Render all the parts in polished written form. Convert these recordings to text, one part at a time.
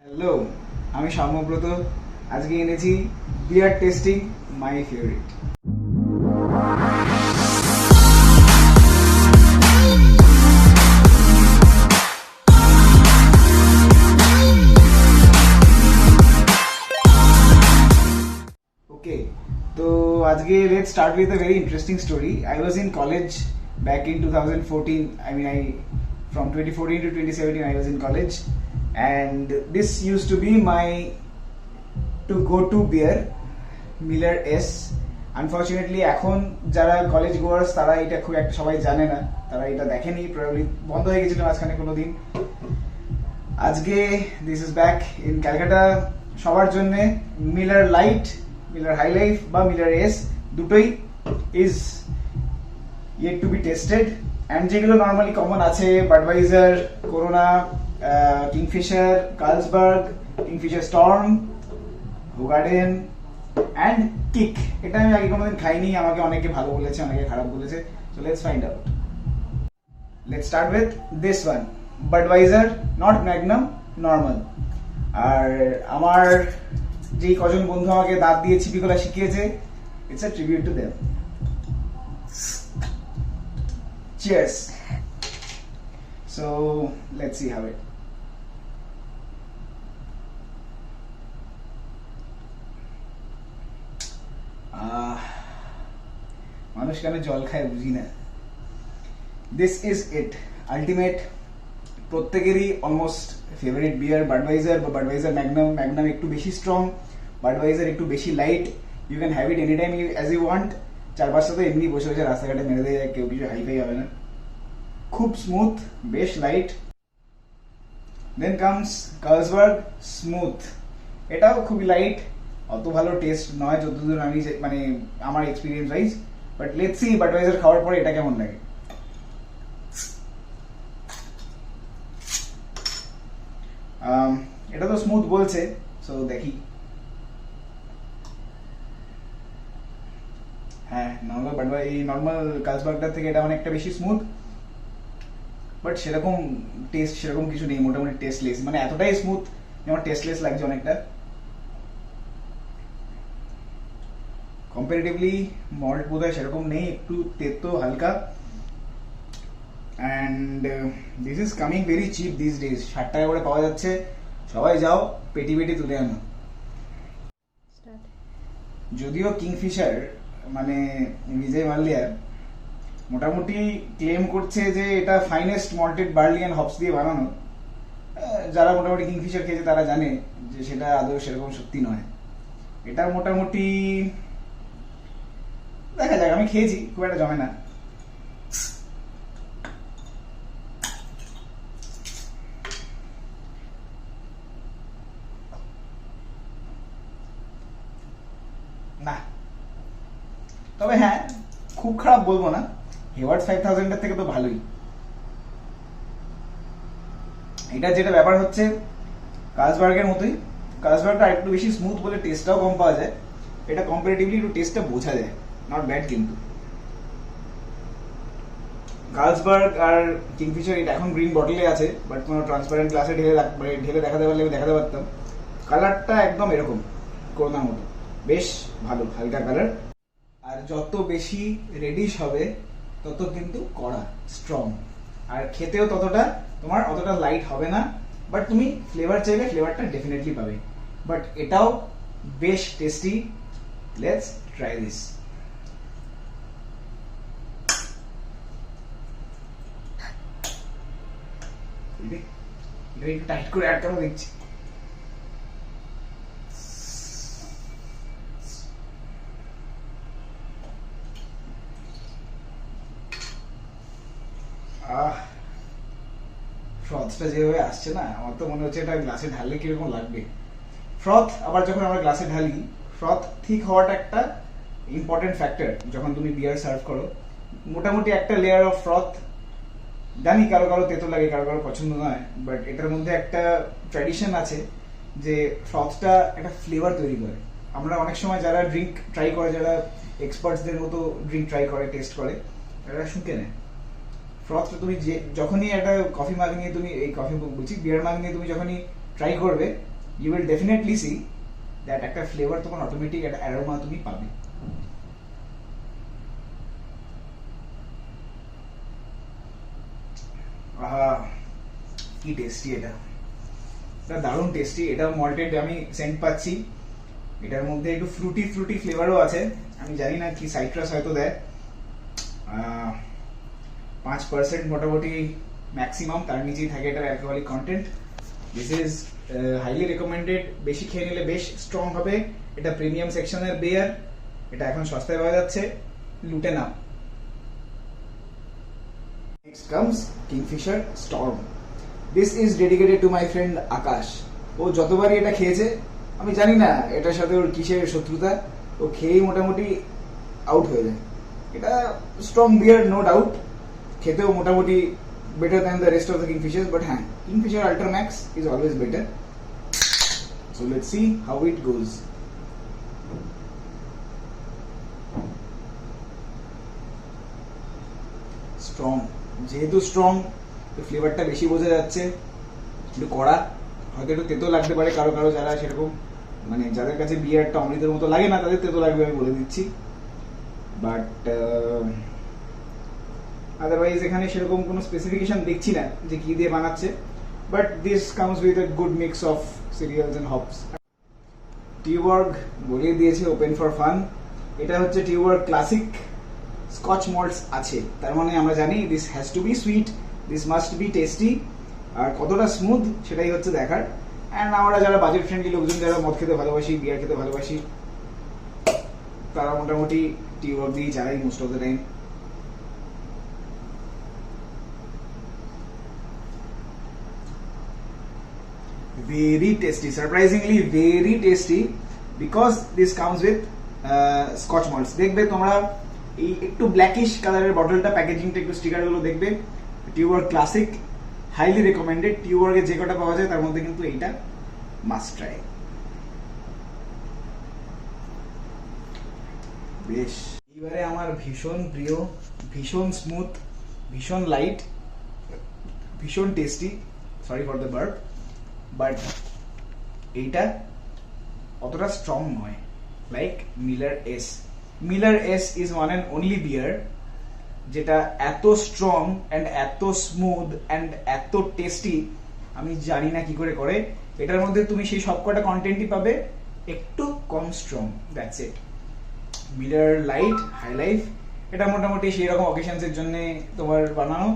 Hello, আমি সৌম্যব্রত। আজকে এনেছি বিয়ার টেস্টিং মাই ফেভারিট। ওকে, তো আজকে let's start with a very interesting story. I was in college back in 2014. From 2014 to 2017 I was in college, and this used to be my to go to beer, Miller S. Unfortunately এখন যারা college goers তারা এটা খুব একটা সবাই জানে না, তারা এটা দেখেনি, প্রবাবলি বন্ধ হয়ে গেছিল মাঝখানে কোনো দিন। আজকে this is back in Calcutta সবার জন্য। Miller Lite, Miller High Life বা মিলার এস দুটোই is yet to be tested, and যেগুলো নর্মালি কমন আছে Budweiser, Corona, Kingfisher, Carlsberg, Kingfisher Storm, Hoegaarden and Kick. এটা আমি আগে কোনোদিন খাইনি, আমাকে অনেকে ভালো বলেছে, অনেকে খারাপ বলেছে। So let's find out. Let's start with this one, Budweiser, not Magnum, normal. আর আমার যেই কজন বন্ধু আমাকে দাঁত দিয়ে ছিপি করা শিখিয়েছে, it's a tribute to them. Cheers. So let's see how it. মানুষ কেন জল খায় বুঝি না। This is it, ultimate. প্রত্যেকেরই অলমোস্ট ফেভারিট বিয়ার বাডওয়াইজার বা বাডওয়াইজার ম্যাগনাম। ম্যাগনাম একটু বেশি স্ট্রং, বাডওয়াইজার একটু বেশি light. You can have it any time as you want. 4-5টা তো এমনি বসে বসে রাস্তাঘাটে মেরে দেয়, কেউ কিছু হাইফাই হবে না। খুব স্মুথ, বেশ light. Then comes Carlsberg, smooth. এটাও খুবই লাইট, অত ভালো টেস্ট নয় যতদূর আমি আমার experience wise. But let's see Budweiser খাওয়ার পরে এটা কেমন লাগে। এটা তো স্মুথ বলছে, সো দেখি। হ্যাঁ, নর্মাল কার্লসবার্গটার থেকে এটা অনেকটা বেশি স্মুথ, বাট সেরকম টেস্ট সেরকম কিছু নেই, মোটামুটি টেস্টলেস। মানে এতটাই স্মুথ যেমন টেস্টলেস লাগছে অনেকটা। কম্পারেটিভলি মল্ট বোধহয় সেরকম নেই, একটু তেতো হালকা। And this is coming very chip this days. 60 টাকা করে পাওয়া যাচ্ছে, সবাই যাও পেটি পেটি তুলে আনো। যদিও কিংফিশার মানে বিজয় মাল্লিয়া মোটামুটি ক্লেম করছে যে এটা finest malted barley and hops দিয়ে বানানো। যারা মোটামুটি কিংফিশার খেয়েছে তারা জানে যে সেটা আদৌ সেরকম সত্যি নয়। এটা মোটামুটি দেখা যাক, আমি খেয়েছি, খুব একটা জমে না। না, তবে হ্যাঁ, খুব খারাপ বলবো না। হেওয়ার্ড 5000 থেকে তো ভালোই। এটা যেটা ব্যাপার হচ্ছে কার্লসবার্গের মতোই, কার্লসবার্গটা একটু বেশি স্মুথ বলে টেস্টটাও কম পাওয়া যায়। এটা কম্পারেটিভলি একটু টেস্টটা বোঝা যায়, নট ব্যাড। কিন্তু কার্লসবার্গ আর কিংফিশার এটা এখন গ্রিন বটলে আছে, বাট কোনো ট্রান্সপারেন্ট গ্লাসে ঢেলে দেখাতে পারলে আমি দেখাতে পারতাম। কালারটা একদম এরকম করোনার মতো, বেশ ভালো হালকা কালার। আর যত বেশি রেডিশ হবে তত কিন্তু কড়া, স্ট্রং। আর খেতেও ততটা তোমার অতটা লাইট হবে না, বাট তুমি ফ্লেভার চাইলে ফ্লেভারটা ডেফিনেটলি পাবে। বাট এটাও বেশ টেস্টি। Let's try this. একটু টাইট করে আটকানো দেখছি। ফ্রথটা যেভাবে আসছে না, আমার তো মনে হচ্ছে এটা গ্লাসে ঢাললে কিরকম লাগবে। ফ্রথ আবার যখন আমরা গ্লাসে ঢালি, ফ্রথ ঠিক হওয়াটা একটা ইম্পর্টেন্ট ফ্যাক্টর। যখন তুমি বিয়ার সার্ভ করো, মোটামুটি একটা লেয়ার অফ ফ্রথ, জানি কারো কারো তেতো লাগে, কারো কারো পছন্দ নয়, বাট এটার মধ্যে একটা ট্র্যাডিশন আছে যে ফ্রথটা একটা ফ্লেভার তৈরি করে। আমরা অনেক সময় যারা ড্রিঙ্ক ট্রাই করে, যারা এক্সপার্টসদের মতো ড্রিঙ্ক ট্রাই করে, টেস্ট করে, তারা শুকে নেয়। ফ্রথটা তুমি যখনই একটা কফি মাগ নিয়ে তুমি, এই কফি বলছি বিয়ার মাগ নিয়ে তুমি যখনই ট্রাই করবে, you will definitely see that একটা ফ্লেভার তখন অটোমেটিক একটা অ্যারোমা তুমি পাবে। কি টেস্টি, এটা দারুণ টেস্টি। এটা মল্টেড আমি সেন্ট পাচ্ছি, এটার মধ্যে একটু ফ্রুটি ফ্রুটি ফ্লেভারও আছে, আমি জানি না কি সাইট্রাস হয়তো দেয়। 5% মোটামুটি ম্যাক্সিমাম, তার নিচেই থাকে এটার alcoholic content. This is highly recommended, বেশি খেয়ে নিলে বেশ স্ট্রং হবে। এটা প্রিমিয়াম সেকশনের বিয়ার, এটা এখন সস্তায় পাওয়া যাচ্ছে, লুটে নাও। Next comes Kingfisher Storm. This is dedicated to my friend Akash. ও যতবারই এটা খেয়েছে, আমি জানি না এটার সাথে ওর কিসের শত্রুতা, ও খেয়েই মোটামুটি আউট হয়ে যায়। এটা স্ট্রং বিয়ার নো ডাউট, খেতেও মোটামুটি better than the rest of the Kingfishers, but Kingfisher Ultra Max is always better. So let's see how it goes. Strong, যেহেতু স্ট্রং, ফ্লেভারটা বেশি বোঝা যাচ্ছে, একটু কড়া, হয়তো একটু তেতো লাগতে পারে কারো কারো, যারা সেরকম মানে যাদের কাছে বিয়ারটা অমৃতের মতো লাগে না তাদের তেতো লাগবে, আমি বলে দিচ্ছি। বাট আদারওয়াইজ এখানে সেরকম কোনো স্পেসিফিকেশন দেখছি না যে কি দিয়ে বানাচ্ছে, but this comes with a good mix of cereals and hops. Tuborg বলে দিয়েছে ওপেন ফর ফান। এটা হচ্ছে টিউবার্গ ক্লাসিক, স্কচ মল্টস আছে, তার মানে আমরা জানি this has to be sweet, this must be tasty. আর কতটা স্মুথ সেটাই হচ্ছে দেখার। অ্যান্ড আমরা যারা বাজেট ফ্রেন্ডলি লোকজন, যারা মদ খেতে ভালোবাসি, বিয়ার খেতে ভালোবাসি, তারা মোটামুটি টিউবার্গ দিয়েই চালাই most of the time. Very tasty, surprisingly very tasty, because this comes with scotch malts. দেখবে তোমরা এই একটু ব্ল্যাকিশ কালারের বটলটা, প্যাকেজিংটা একটু স্টিকার গুলো দেখবে, টিউবার্গ ক্লাসিক, হাইলি রেকমেন্ডেড। টিউবার্গে যে কটা পাওয়া যায় তার মধ্যে কিন্তু এইটা মাস্ট ট্রাই। বেশ, এবারে আমার ভীষণ প্রিয়, ভীষণ স্মুথ, ভীষণ লাইট, ভীষণ tasty, sorry for the burp, but এইটা অতটা স্ট্রং নয়, like Miller S. Miller S is one and only beer যেটা এত স্ট্রং অ্যান্ড এত স্মুথ অ্যান্ড এত টেস্টি, আমি জানি না কি করে করে। এটার মধ্যে তুমি সেই সবকটা কন্টেন্টই পাবে, একটু কম strong, that's it. Miller Lite High Life, এটা মোটামুটি সেই রকম অকেশনসের জন্য তোমার বানানো,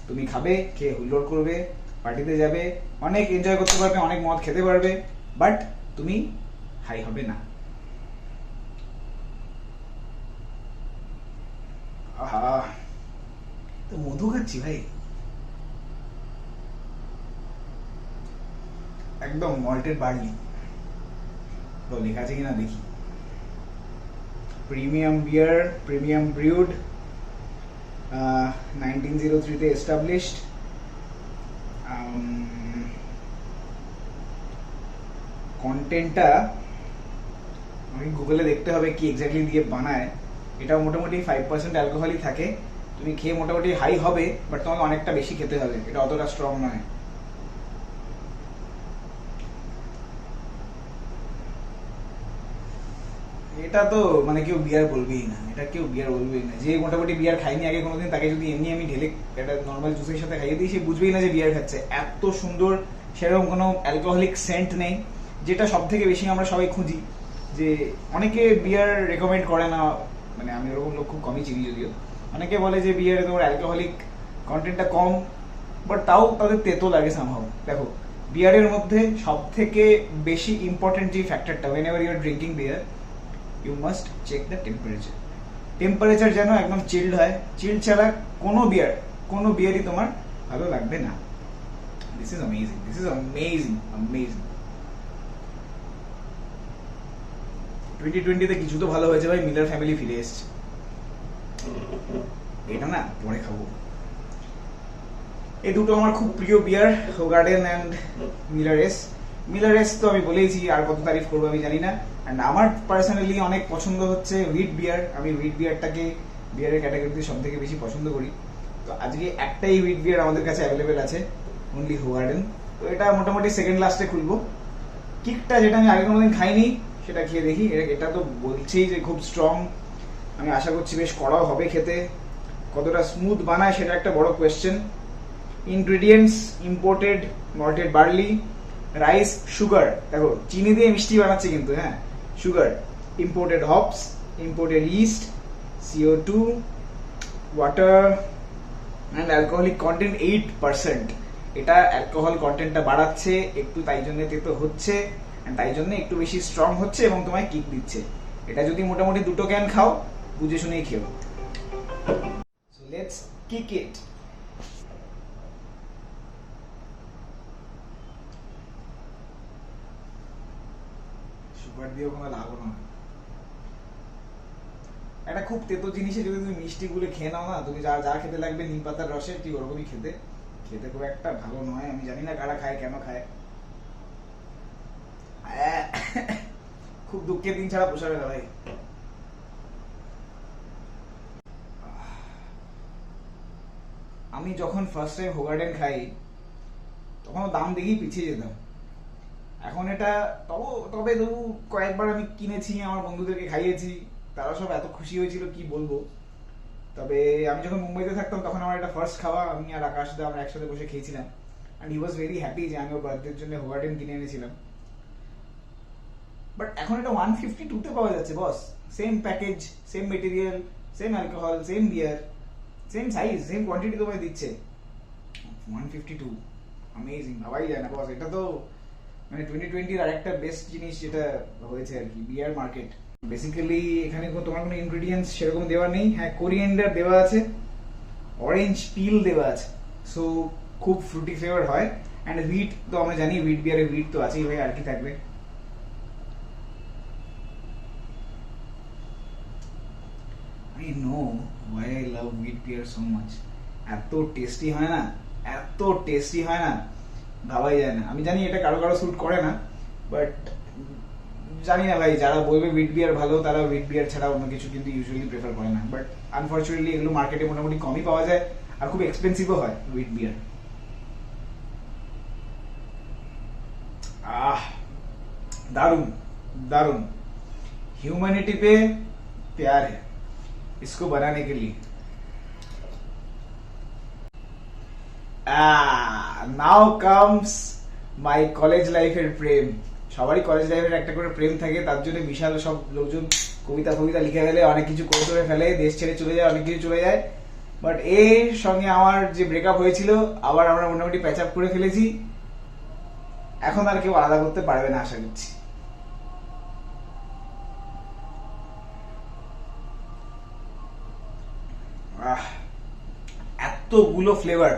তুমি খাবে, খেয়ে হুল্লোড় করবে, পার্টিতে যাবে, অনেক এনজয় করতে পারবে, অনেক মদ খেতে পারবে, বাট তুমি হাই হবে না। আহা, তো মধু খাচ্ছি ভাই, একদম মল্টেড বার্লি। তো লেখা আছে কিনা দেখি। প্রিমিয়াম বিয়ার, প্রিমিয়াম ব্রিউড, 1903 তে এস্টাবলিশড। কন্টেন্টটা আমি গুগলে দেখতে হবে কি এক্স্যাক্টলি দিয়ে বানায়। এটা মোটামুটি 5% অ্যালকোহলই থাকে, তুমি খেয়ে মোটামুটি হাই হবে, বাট তোমাকে অনেকটা বেশি খেতে হবে, এটা অতটা স্ট্রং নয়। এটা তো মানে কেউ বিয়ার বলবেই না, এটা কেউ বিয়ার বলবেই না। যে মোটামুটি বিয়ার খাইনি আগে কোনোদিন, তাকে যদি এমনি আমি ঢেলে এটা নর্মাল জুসের সাথে খাইয়ে দিই, সে বুঝবেই না যে বিয়ার খাচ্ছে। এত সুন্দর, সেরকম কোনো অ্যালকোহলিক সেন্ট নেই, যেটা সব থেকে বেশি আমরা সবাই খুঁজি। যে অনেকে বিয়ার রেকমেন্ড করে না, মানে আমি ওরকম লোক খুব কমই চিনি যদিও। অনেকে বলে যে বিয়ারে তোমার অ্যালকোহলিক কন্টেন্টটা কম, বাট তাও তাদের তেতো লাগে সামহাউ। দেখো, বিয়ারের মধ্যে সব থেকে বেশি ইম্পর্টেন্ট যে ফ্যাক্টরটা, whenever you are drinking beer, you must check the temperature. Temperature যেন একদম চিল্ড হয়, চিল্ড ছাড়া কোনো বিয়ারই তোমার ভালো লাগবে না। This is amazing, this is amazing, amazing. 2020-তে কিছু তো ভালো হয়েছে ভাই, মিলার ফ্যামিলি ফিরে এসছে। এটা না পরে খাবো। এই দুটো আমার খুব প্রিয় beer, Hoegaarden and Miller S. Miller S তো আমি বলেইছি, আর কত তারিফ করবো আমি জানি না। অ্যান্ড আমার পার্সোনালি অনেক পছন্দ হচ্ছে হুইট বিয়ার। আমি হুইট বিয়ারটাকে বিয়ারের ক্যাটাগরিতে সব থেকে বেশি পছন্দ করি। তো আজকে একটাই হুইট বিয়ার আমাদের কাছে অ্যাভেলেবেল আছে, অনলি হোগার্ডেন। তো এটা মোটামুটি সেকেন্ড লাস্টে খুলবো। কিকটা, যেটা আমি আগে কোনোদিন খাইনি, সেটা খেয়ে দেখি। এটা তো বলছেই যে খুব স্ট্রং, আমি আশা করছি বেশ কড়াও হবে খেতে। কতটা স্মুথ বানায় সেটা একটা বড় question. Ingredients: imported malted barley, rice, sugar, দেখো চিনি দিয়ে মিষ্টি বানাচ্ছে কিন্তু, হ্যাঁ, sugar, imported hops, imported east, CO2, water and alcoholic content 8%। এটা অ্যালকোহল কন্টেন্টটা বাড়াচ্ছে একটু, তাই জন্য তেতো হচ্ছে, তাই জন্য একটু বেশি স্ট্রং হচ্ছে এবং তোমায় কিক দিচ্ছে। এটা যদি মোটামুটি 2 ক্যান খাও, বুঝে শুনেই খেও। So let's kick it. Sugar দিয়েও কোনো লাভ না। একটা খুব তেতো জিনিসে যদি তুমি মিষ্টি গুলো খেয়ে নাও না, তুমি যা যা খেতে লাগবে নিম পাতার রসে, ঠিক ওরকমই খেতে খেতে খুব একটা ভালো নয়। আমি জানি না কারা খায়, কেন খায়। খুব দুঃখের দিন ছাড়া পোষাবে না ভাই। আমি যখন ফার্স্ট টাইম হোগার্ডেন খাই, তখন দাম দেখেই পিছিয়ে যেতাম। এখন এটা তবে তবু কয়েকবার আমি কিনেছি, আমার বন্ধুদেরকে খাইয়েছি, তারা সব এত খুশি হয়েছিল কি বলবো। তবে আমি যখন মুম্বাইতে থাকতাম তখন আমার এটা ফার্স্ট খাওয়া, আমি আর আকাশ দা আমরা একসাথে বসে খেয়েছিলাম, and he was very happy যে আমি ওর বার্থডের জন্য হোগার্ডেন কিনে এনেছিলাম। বাট এখন এটা 152 পাওয়া যাচ্ছে boss. Same package, same material, same alcohol, same beer, same size, same quantity তোমায় দিচ্ছে। 152, অ্যামেজিং, ভাবাই যায় না বস। এটা তো মানে 2020-র আরেকটা বেস্ট জিনিস যেটা হয়েছে আর কি, বিয়ার মার্কেট। বেসিক্যালি এখানে তোমার কোনো ইনগ্রেডিয়েন্টস সেরকম দেওয়া নেই। হ্যাঁ, কোরিয়েন্ডার দেওয়া আছে, অরেঞ্জ পিল দেওয়া আছে, সো খুব ফ্রুটি ফ্লেভার হয়। অ্যান্ড হুইট তো আমরা জানি, হুইট বিয়ারে হুইট তো আছেই ভাই, আর কি থাকবে। I know why I love wheat beer so much. এত টেস্টি হয় না, এত টেস্টি হয় না, ভাবাই যায় না। আমি জানি এটা কারো কারো স্যুট করে না, বাট জানি না ভাই, যারা বলবে হুইট বিয়ার ভালো, তারা হুইট বিয়ার ছাড়া অন্য কিছু কিন্তু ইউজুয়ালি প্রেফার করে না। বাট আনফর্চুনেটলি এগুলো মার্কেটে মোটামুটি কমই পাওয়া যায়, আর খুব এক্সপেন্সিভও হয় হুইট বিয়ার। दारुण दारुण, ह्यूमैनिटी पे प्यार है इसको बनाने के लिए। নাও কামস মাই কলেজ লাইফের প্রেম। সবারই কলেজ লাইফের একটা করে প্রেম থাকে, তার জন্য বিশাল সব লোকজন কবিতা ফবিতা লিখে ফেলে, অনেক কিছু করে করে ফেলে, দেশ ছেড়ে চলে যায়, অনেক কিছু চলে যায়। বাট এর সঙ্গে আমার যে ব্রেকআপ হয়েছিল, আবার আমরা মোটামুটি প্যাচ আপ করে ফেলেছি। এখন আর কেউ আলাদা করতে পারবে না আশা করছি। এতগুলো ফ্লেভার,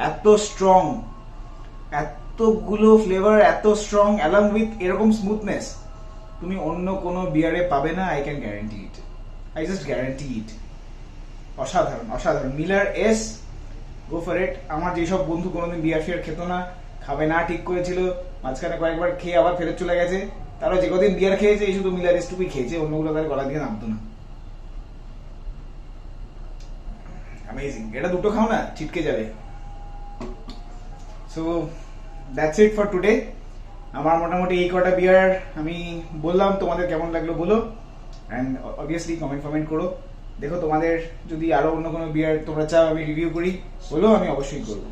এত স্ট্রং, এতগুলো ফ্লেভার, এত স্ট্রং, অ্যালং উইথ এরকম স্মুথনেস তুমি অন্য কোনো বিয়ারে পাবে না। I can guarantee it, I just guarantee it. অসাধারণ অসাধারণ। Miller S, go for it. আমার যেসব বন্ধু কোনোদিন বিয়ার ফিয়ার খেত না, খাবে না ঠিক করেছিল, মাঝখানে কয়েকবার খেয়ে আবার ফেরত চলে গেছে, তারা যে কদিন বিয়ার খেয়েছে এই শুধু মিলার এসটুকুই খেয়েছে, অন্যগুলো তাদের গলা দিয়ে নামতো না। অ্যামেজিং। এটা দুটো খাও না, ছিটকে যাবে। So that's it for today. আমার মোটামুটি এই কটা বিয়ার আমি বললাম, তোমাদের কেমন লাগলো বলো, অ্যান্ড অবভিয়াসলি কমেন্ট করো। দেখো তোমাদের যদি আরো অন্য কোনো বিয়ার তোমরা চাও আমি রিভিউ করি, বলো, আমি অবশ্যই করবো।